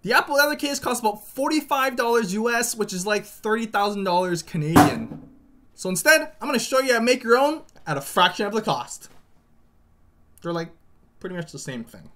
The Apple leather case costs about $45 US, which is like $30,000 Canadian. So instead, I'm going to show you how to make your own at a fraction of the cost. They're like pretty much the same thing.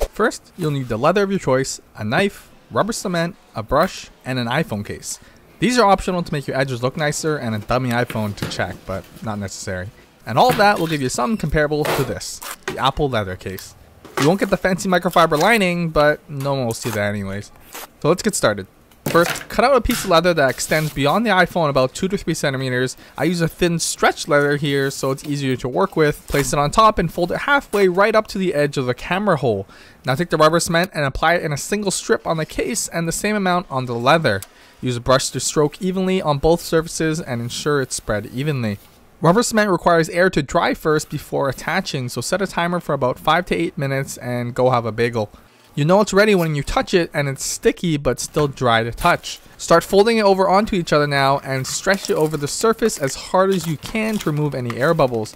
First, you'll need the leather of your choice, a knife, rubber cement, a brush, and an iPhone case. These are optional to make your edges look nicer and a dummy iPhone to check, but not necessary. And all of that will give you something comparable to this, the Apple leather case. You won't get the fancy microfiber lining, but no one will see that anyways. So let's get started. First, cut out a piece of leather that extends beyond the iPhone about 2 to 3 centimeters. I use a thin stretch leather here so it's easier to work with. Place it on top and fold it halfway right up to the edge of the camera hole. Now take the rubber cement and apply it in a single strip on the case and the same amount on the leather. Use a brush to stroke evenly on both surfaces and ensure it's spread evenly. Rubber cement requires air to dry first before attaching, so set a timer for about 5 to 8 minutes and go have a bagel. You know it's ready when you touch it and it's sticky but still dry to touch. Start folding it over onto each other now and stretch it over the surface as hard as you can to remove any air bubbles.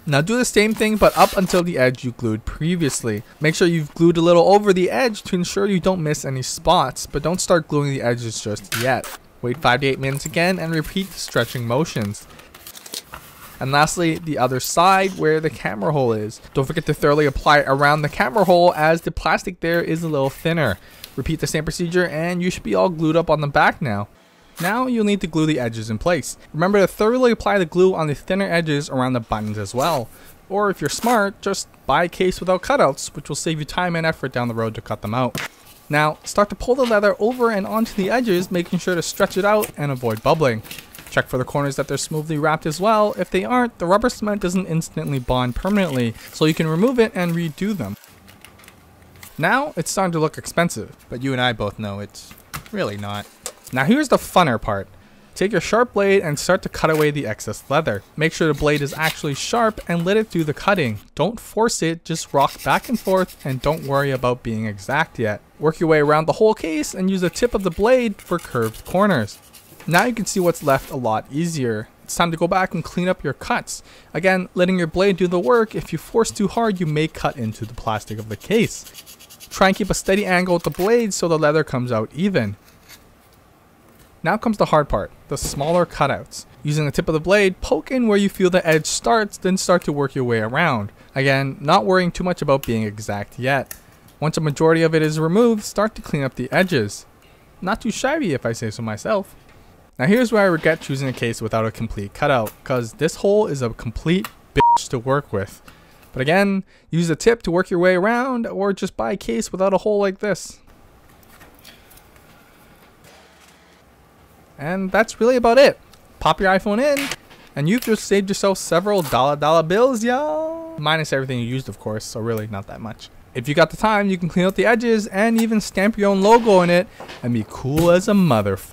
Now do the same thing but up until the edge you glued previously. Make sure you've glued a little over the edge to ensure you don't miss any spots, but don't start gluing the edges just yet. Wait 5 to 8 minutes again and repeat the stretching motions. And lastly, the other side where the camera hole is. Don't forget to thoroughly apply it around the camera hole as the plastic there is a little thinner. Repeat the same procedure and you should be all glued up on the back now. Now you'll need to glue the edges in place. Remember to thoroughly apply the glue on the thinner edges around the buttons as well. Or if you're smart, just buy a case without cutouts, which will save you time and effort down the road to cut them out. Now start to pull the leather over and onto the edges, making sure to stretch it out and avoid bubbling. Check for the corners that they're smoothly wrapped as well. If they aren't, the rubber cement doesn't instantly bond permanently, so you can remove it and redo them. Now it's starting to look expensive, but you and I both know it's really not. Now here's the funner part. Take your sharp blade and start to cut away the excess leather. Make sure the blade is actually sharp and let it do the cutting. Don't force it, just rock back and forth and don't worry about being exact yet. Work your way around the whole case and use the tip of the blade for curved corners. Now you can see what's left a lot easier. It's time to go back and clean up your cuts. Again, letting your blade do the work. If you force too hard, you may cut into the plastic of the case. Try and keep a steady angle with the blade so the leather comes out even. Now comes the hard part, the smaller cutouts. Using the tip of the blade, poke in where you feel the edge starts, then start to work your way around. Again, not worrying too much about being exact yet. Once a majority of it is removed, start to clean up the edges. Not too shabby if I say so myself. Now here's where I regret choosing a case without a complete cutout, because this hole is a complete bitch to work with. But again, use the tip to work your way around, or just buy a case without a hole like this. And that's really about it. Pop your iPhone in, and you've just saved yourself several dollar bills, y'all. Minus everything you used, of course, so really not that much. If you got the time, you can clean out the edges and even stamp your own logo in it and be cool as a motherfucker.